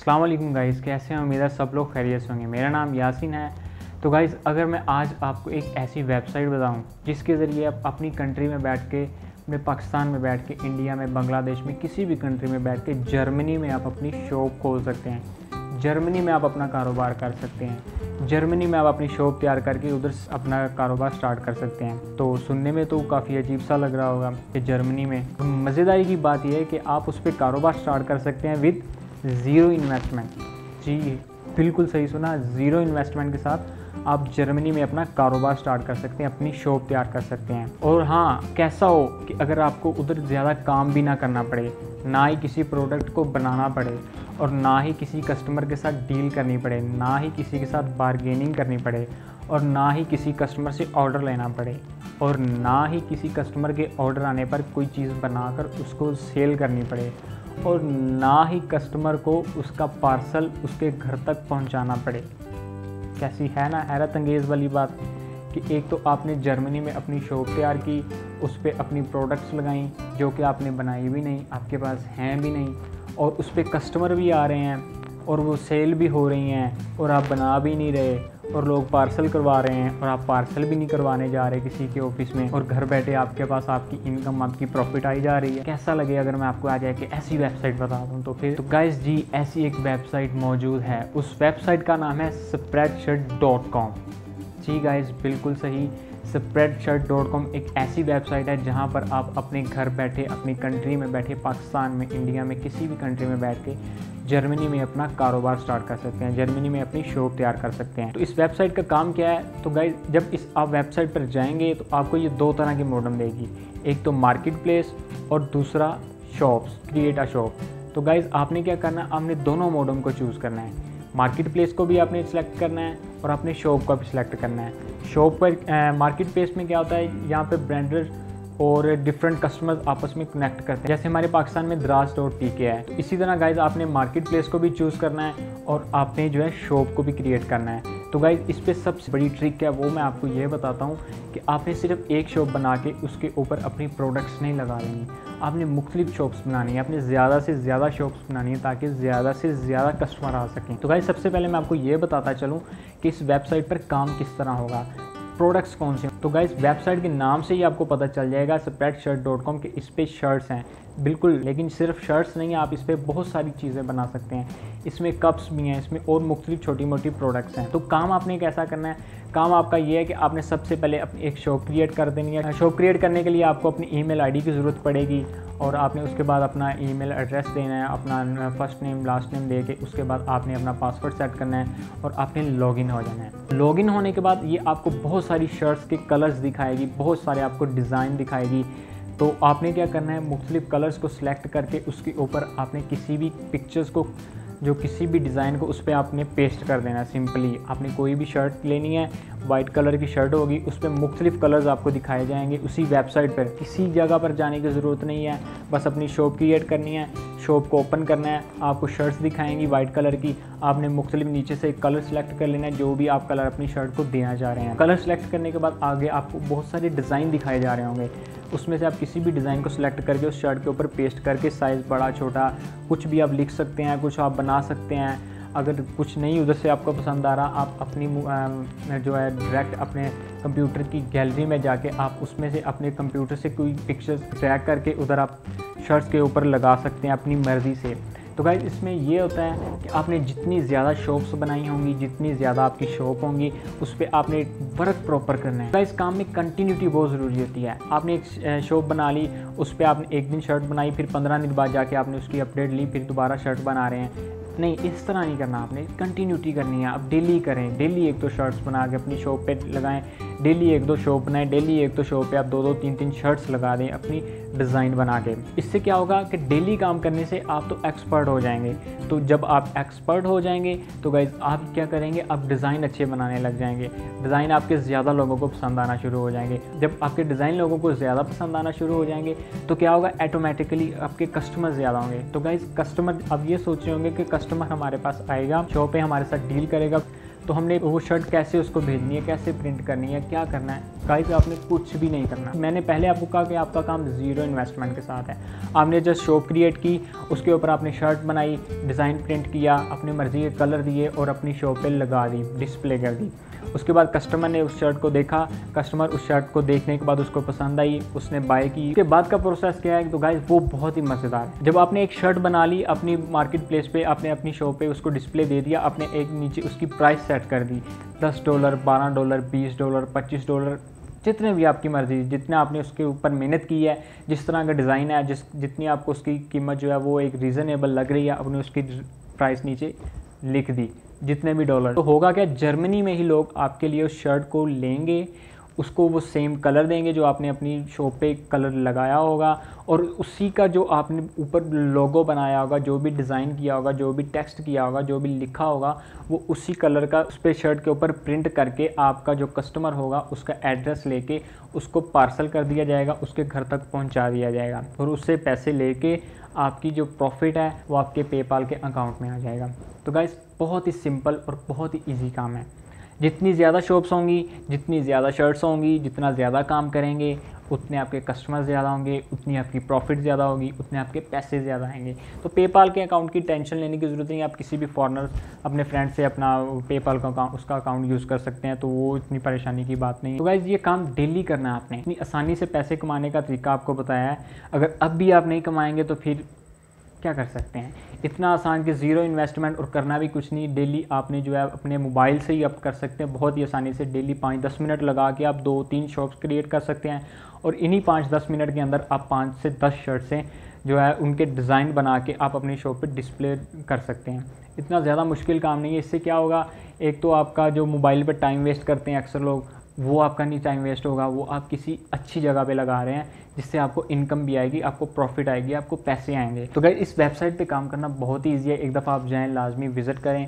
अस्सलाम वालेकुम गाइस, कैसे हैं? उम्मीद है सब लोग खैरियत से होंगे। मेरा नाम यासिन है। तो गाइस, अगर मैं आज आपको एक ऐसी वेबसाइट बताऊं जिसके ज़रिए आप अपनी कंट्री में बैठ के, अपने पाकिस्तान में बैठ के, इंडिया में, बांग्लादेश में, किसी भी कंट्री में बैठ के, जर्मनी में आप अपनी शॉप खोल सकते हैं, जर्मनी में आप अपना कारोबार कर सकते हैं, जर्मनी में आप अपनी शॉप तैयार करके उधर अपना कारोबार स्टार्ट कर सकते हैं। तो सुनने में तो काफ़ी अजीब सा लग रहा होगा कि जर्मनी में। मज़ेदारी की बात यह है कि आप उस पर कारोबार स्टार्ट कर सकते हैं विद ज़ीरो इन्वेस्टमेंट। जी बिल्कुल सही सुना, ज़ीरो इन्वेस्टमेंट के साथ आप जर्मनी में अपना कारोबार स्टार्ट कर सकते हैं, अपनी शॉप तैयार कर सकते हैं। और हाँ, कैसा हो कि अगर आपको उधर ज़्यादा काम भी ना करना पड़े, ना ही किसी प्रोडक्ट को बनाना पड़े, और ना ही किसी कस्टमर के साथ डील करनी पड़े, ना ही किसी के साथ बारगेनिंग करनी पड़े, और ना ही किसी कस्टमर से ऑर्डर लेना पड़े, और ना ही किसी कस्टमर के ऑर्डर आने पर कोई चीज़ बनाकर उसको सेल करनी पड़े, और ना ही कस्टमर को उसका पार्सल उसके घर तक पहुंचाना पड़े। कैसी है ना हैरत अंगेज़ वाली बात कि एक तो आपने जर्मनी में अपनी शॉप तैयार की, उस पर अपनी प्रोडक्ट्स लगाई जो कि आपने बनाई भी नहीं, आपके पास हैं भी नहीं, और उस पर कस्टमर भी आ रहे हैं और वो सेल भी हो रही हैं, और आप बना भी नहीं रहे, और लोग पार्सल करवा रहे हैं और आप पार्सल भी नहीं करवाने जा रहे किसी के ऑफिस में, और घर बैठे आपके पास आपकी इनकम, आपकी प्रॉफिट आई जा रही है। कैसा लगे अगर मैं आपको आज कि ऐसी वेबसाइट बता दूं? तो फिर तो गाइस जी, ऐसी एक वेबसाइट मौजूद है। उस वेबसाइट का नाम है spreadshirt.com। जी गाइस, बिल्कुल सही, spreadshirt.com एक ऐसी वेबसाइट है जहां पर आप अपने घर बैठे, अपनी कंट्री में बैठे, पाकिस्तान में, इंडिया में, किसी भी कंट्री में बैठ के जर्मनी में अपना कारोबार स्टार्ट कर सकते हैं, जर्मनी में अपनी शॉप तैयार कर सकते हैं। तो इस वेबसाइट का काम क्या है? तो गाइस, जब इस आप वेबसाइट पर जाएंगे तो आपको ये दो तरह की मॉडल देगी, एक तो मार्केट प्लेस और दूसरा शॉप्स, क्रिएट अ शॉप। तो गाइस, आपने क्या करना है? आपने दोनों मॉडल को चूज़ करना है। मार्केट प्लेस को भी आपने सिलेक्ट करना है और अपने शॉप का भी सिलेक्ट करना है। शॉप पर मार्केट प्लेस में क्या होता है, यहाँ पे ब्रांडर और डिफरेंट कस्टमर्स आपस में कनेक्ट करते हैं, जैसे हमारे पाकिस्तान में Draaz.tk है। तो इसी तरह गाइज आपने मार्केट प्लेस को भी चूज़ करना है और आपने जो है शॉप को भी क्रिएट करना है। तो गाइज, इस पर सबसे बड़ी ट्रिक क्या है वो मैं आपको ये बताता हूँ कि आपने सिर्फ एक शॉप बना के उसके ऊपर अपनी प्रोडक्ट्स नहीं लगा लेंगी, आपने मुख्तलिफ शॉप्स बनानी है, आपने ज़्यादा से ज़्यादा शॉप्स बनानी है ताकि ज़्यादा से ज़्यादा कस्टमर आ सकें। तो गाइज, सबसे पहले मैं आपको ये बताता चलूँ कि इस वेबसाइट पर काम किस तरह होगा, प्रोडक्ट्स कौन से। तो गाइस, वेबसाइट के नाम से ही आपको पता चल जाएगा spreadshirt.com के इस पे शर्ट्स हैं, बिल्कुल। लेकिन सिर्फ शर्ट्स नहीं है, आप इस पर बहुत सारी चीज़ें बना सकते हैं। इसमें कप्स भी हैं, इसमें और मुख्तलिफ छोटी मोटी प्रोडक्ट्स हैं। तो काम आपने कैसा करना है? काम आपका ये है कि आपने सबसे पहले अपनी एक शॉप क्रिएट कर देनी है। शॉप क्रिएट करने के लिए आपको अपनी ईमेल आईडी की ज़रूरत पड़ेगी, और आपने उसके बाद अपना ईमेल एड्रेस देना है, अपना फर्स्ट नेम लास्ट नेम दे के उसके बाद आपने अपना पासवर्ड सेट करना है और आपने लॉगिन हो जाना है। लॉगिन होने के बाद ये आपको बहुत सारी शर्ट्स के कलर्स दिखाएगी, बहुत सारे आपको डिज़ाइन दिखाएगी। तो आपने क्या करना है, मुख्तलिफ कलर्स को सिलेक्ट करके उसके ऊपर आपने किसी भी पिक्चर्स को, जो किसी भी डिज़ाइन को, उस पर आपने पेस्ट कर देना है। सिंपली आपने कोई भी शर्ट लेनी है, वाइट कलर की शर्ट होगी, उस पर मुख्तलिफ कलर्स आपको दिखाए जाएंगे उसी वेबसाइट पर। किसी जगह पर जाने की ज़रूरत नहीं है, बस अपनी शॉप क्रिएट करनी है, शॉप को ओपन करना है, आपको शर्ट्स दिखाएंगी वाइट कलर की, आपने मुख्तलिफ नीचे से एक कलर सेलेक्ट कर लेना है, जो भी आप कलर अपनी शर्ट को देना चाह रहे हैं। कलर सेलेक्ट करने के बाद आगे आपको बहुत सारे डिज़ाइन दिखाए जा रहे होंगे, उसमें से आप किसी भी डिज़ाइन को सिलेक्ट करके उस शर्ट के ऊपर पेस्ट करके साइज़ बड़ा छोटा कुछ भी आप लिख सकते हैं, कुछ आप बना सकते हैं। अगर कुछ नहीं उधर से आपको पसंद आ रहा, आप अपनी जो है डायरेक्ट अपने कंप्यूटर की गैलरी में जाके आप उसमें से अपने कंप्यूटर से कोई पिक्चर्स ड्रैग करके उधर आप शर्ट्स के ऊपर लगा सकते हैं अपनी मर्ज़ी से। तो गाइस, इसमें ये होता है कि आपने जितनी ज़्यादा शॉप्स बनाई होंगी, जितनी ज़्यादा आपकी शॉप होंगी, उस पर आपने वर्क प्रॉपर करना है। गाइस, काम में कंटिन्यूटी बहुत ज़रूरी होती है। आपने एक शॉप बना ली, उस पर आपने एक दिन शर्ट बनाई, फिर 15 दिन बाद जाके आपने उसकी अपडेट ली, फिर दोबारा शर्ट बना रहे हैं, नहीं, इस तरह नहीं करना। आपने कंटिन्यूटी करनी है। आप डेली करें, डेली एक दो शर्ट्स बना के अपनी शॉप पे लगाएं, डेली एक दो शॉप बनाएं, डेली एक दो शॉप पे आप दो दो तीन तीन शर्ट्स लगा दें अपनी डिज़ाइन बना के। इससे क्या होगा कि डेली काम करने से आप तो एक्सपर्ट हो जाएंगे। तो जब आप एक्सपर्ट हो जाएंगे तो गाइज आप क्या करेंगे, आप डिज़ाइन अच्छे बनाने लग जाएंगे, डिज़ाइन आपके ज़्यादा लोगों को पसंद आना शुरू हो जाएंगे। जब आपके डिज़ाइन लोगों को ज़्यादा पसंद आना शुरू हो जाएंगे तो क्या होगा, ऑटोमेटिकली आपके कस्टमर ज़्यादा होंगे। तो गाइज, कस्टमर अब ये सोच रहे होंगे कि कस्टमर हमारे पास आएगा, शॉप पे हमारे साथ डील करेगा, तो हमने वो शर्ट कैसे उसको भेजनी है, कैसे प्रिंट करनी है, क्या करना है गाइस, आपने कुछ भी नहीं करना। मैंने पहले आपको कहा कि आपका काम ज़ीरो इन्वेस्टमेंट के साथ है। आपने जस्ट शॉप क्रिएट की, उसके ऊपर आपने शर्ट बनाई, डिज़ाइन प्रिंट किया, अपनी मर्ज़ी के कलर दिए और अपनी शॉप पे लगा दी, डिस्प्ले कर दी। उसके बाद कस्टमर ने उस शर्ट को देखा, कस्टमर उस शर्ट को देखने के बाद उसको पसंद आई, उसने बाय की। उसके बाद का प्रोसेस क्या है तो गाइस वो बहुत ही मज़ेदार है। जब आपने एक शर्ट बना ली अपनी मार्केट प्लेस पे, आपने अपनी शॉप पे उसको डिस्प्ले दे दिया, आपने एक नीचे उसकी प्राइस सेट कर दी, $10, $12, $20, $25, जितने भी आपकी मर्ज़ी, जितना आपने उसके ऊपर मेहनत की है, जिस तरह का डिज़ाइन है, जितनी आपको उसकी कीमत जो है वो एक रीज़नेबल लग रही है, आपने उसकी प्राइस नीचे लिख दी, जितने भी डॉलर। तो होगा क्या, जर्मनी में ही लोग आपके लिए उस शर्ट को लेंगे, उसको वो सेम कलर देंगे जो आपने अपनी शॉप पे कलर लगाया होगा, और उसी का जो आपने ऊपर लोगो बनाया होगा, जो भी डिज़ाइन किया होगा, जो भी टेक्स्ट किया होगा, जो भी लिखा होगा, वो उसी कलर का उस पर शर्ट के ऊपर प्रिंट करके आपका जो कस्टमर होगा उसका एड्रेस लेके उसको पार्सल कर दिया जाएगा, उसके घर तक पहुंचा दिया जाएगा, और उससे पैसे लेके आपकी जो प्रॉफिट है वो आपके पेपाल के अकाउंट में आ जाएगा। तो गाइस बहुत ही सिंपल और बहुत ही ईजी काम है। जितनी ज़्यादा शॉप्स होंगी, जितनी ज़्यादा शर्ट्स होंगी, जितना ज़्यादा काम करेंगे, उतने आपके कस्टमर ज़्यादा होंगे, उतनी आपकी प्रॉफिट ज़्यादा होगी, उतने आपके पैसे ज़्यादा आएंगे। तो पेपाल के अकाउंट की टेंशन लेने की ज़रूरत नहीं। आप किसी भी फॉरनर अपने फ्रेंड से अपना पेपाल का अकाउंट, उसका अकाउंट यूज़ कर सकते हैं, तो वो इतनी परेशानी की बात नहीं है। तो गाइज़ ये काम डेली करना है आपने। इतनी आसानी से पैसे कमाने का तरीका आपको बताया है। अगर अब भी आप नहीं कमाएंगे तो फिर क्या कर सकते हैं। इतना आसान कि ज़ीरो इन्वेस्टमेंट और करना भी कुछ नहीं। डेली आपने जो है अपने मोबाइल से ही आप कर सकते हैं बहुत ही आसानी से। डेली 5-10 मिनट लगा के आप 2-3 शॉप्स क्रिएट कर सकते हैं, और इन्हीं 5-10 मिनट के अंदर आप 5 से 10 शर्ट से जो है उनके डिज़ाइन बना के आप अपनी शॉप पे डिस्प्ले कर सकते हैं। इतना ज़्यादा मुश्किल काम नहीं है। इससे क्या होगा, एक तो आपका जो मोबाइल पर टाइम वेस्ट करते हैं अक्सर लोग, वो आपका नहीं टाइम वेस्ट होगा, वो आप किसी अच्छी जगह पे लगा रहे हैं, जिससे आपको इनकम भी आएगी, आपको प्रॉफिट आएगी, आपको पैसे आएंगे। तो गाइस इस वेबसाइट पे काम करना बहुत ही ईजी है। एक दफ़ा आप जाएँ, लाजमी विज़िट करें।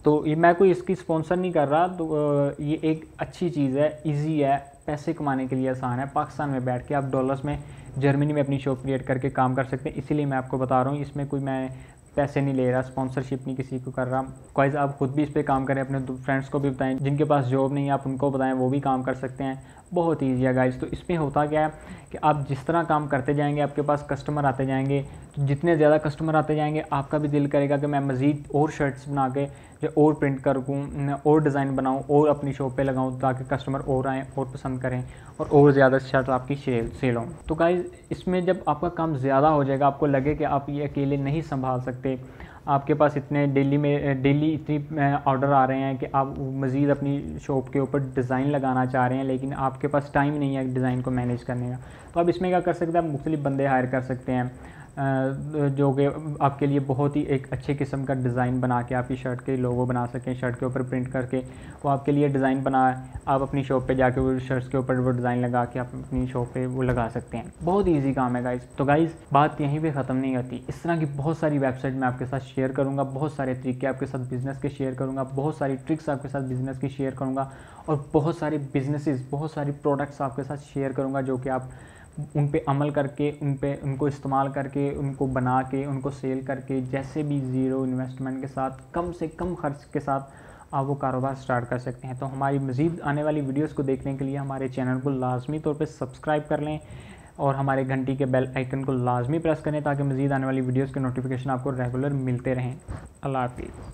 तो ये मैं कोई इसकी स्पॉन्सर नहीं कर रहा, तो ये एक अच्छी चीज़ है, ईजी है, पैसे कमाने के लिए आसान है। पाकिस्तान में बैठ के आप डॉलर्स में जर्मनी में अपनी शॉप क्रिएट करके काम कर सकते हैं। इसीलिए मैं आपको बता रहा हूँ, इसमें कोई मैं पैसे नहीं ले रहा, स्पॉन्सरशिप नहीं किसी को कर रहा। गाइस आप खुद भी इस पर काम करें, अपने फ्रेंड्स को भी बताएं, जिनके पास जॉब नहीं है आप उनको बताएं, वो भी काम कर सकते हैं। बहुत ईजी है गाइस। तो इसमें होता क्या है कि आप जिस तरह काम करते जाएंगे आपके पास कस्टमर आते जाएंगे, तो जितने ज़्यादा कस्टमर आते जाएंगे आपका भी दिल करेगा कि मैं मज़ीद और शर्ट्स बना के जो और प्रिंट करूँ, और डिज़ाइन बनाऊँ, और अपनी शॉप पे लगाऊँ, ताकि कस्टमर और आएँ और पसंद करें और ज़्यादा शर्ट आपकी सेल हों। तो गाइस इसमें जब आपका काम ज़्यादा हो जाएगा, आपको लगे कि आप ये अकेले नहीं संभाल सकते, आपके पास इतने डेली इतनी ऑर्डर आ रहे हैं कि आप मज़ीद अपनी शॉप के ऊपर डिज़ाइन लगाना चाह रहे हैं, लेकिन आपके पास टाइम नहीं है डिज़ाइन को मैनेज करने का, तो आप इसमें क्या कर सकते हैं, आप मुख्तलिफ बंदे हायर कर सकते हैं जो कि आपके लिए बहुत ही एक अच्छे किस्म का डिज़ाइन बना के आपकी शर्ट के लोगो बना सकें, शर्ट के ऊपर प्रिंट करके वो आपके लिए डिज़ाइन बना, आप अपनी शॉप पे जाके वो शर्ट्स के ऊपर वो डिज़ाइन लगा के आप अपनी शॉप पे वो लगा सकते हैं। बहुत ईजी काम है गाइस। तो गाइस बात यहीं पे ख़त्म नहीं होती। इस तरह की बहुत सारी वेबसाइट मैं आपके साथ शेयर करूँगा, बहुत सारे तरीके आपके साथ बिज़नेस के शेयर करूँगा, बहुत सारी ट्रिक्स आपके साथ बिज़नेस की शेयर करूँगा, और बहुत सारे बिजनेसेस, बहुत सारी प्रोडक्ट्स आपके साथ शेयर करूँगा जो कि आप उन पे अमल करके, उनको इस्तेमाल करके, उनको बना के, उनको सेल करके, जैसे भी ज़ीरो इन्वेस्टमेंट के साथ, कम से कम खर्च के साथ आप वो कारोबार स्टार्ट कर सकते हैं। तो हमारी मज़ीद आने वाली वीडियोस को देखने के लिए हमारे चैनल को लाजमी तौर पे सब्सक्राइब कर लें, और हमारे घंटी के बेल आइकन को लाजमी प्रेस करें, ताकि मज़ीद आने वाली वीडियोस के नोटिफिकेशन आपको रेगुलर मिलते रहें। अल्लाह हाफ़िज़।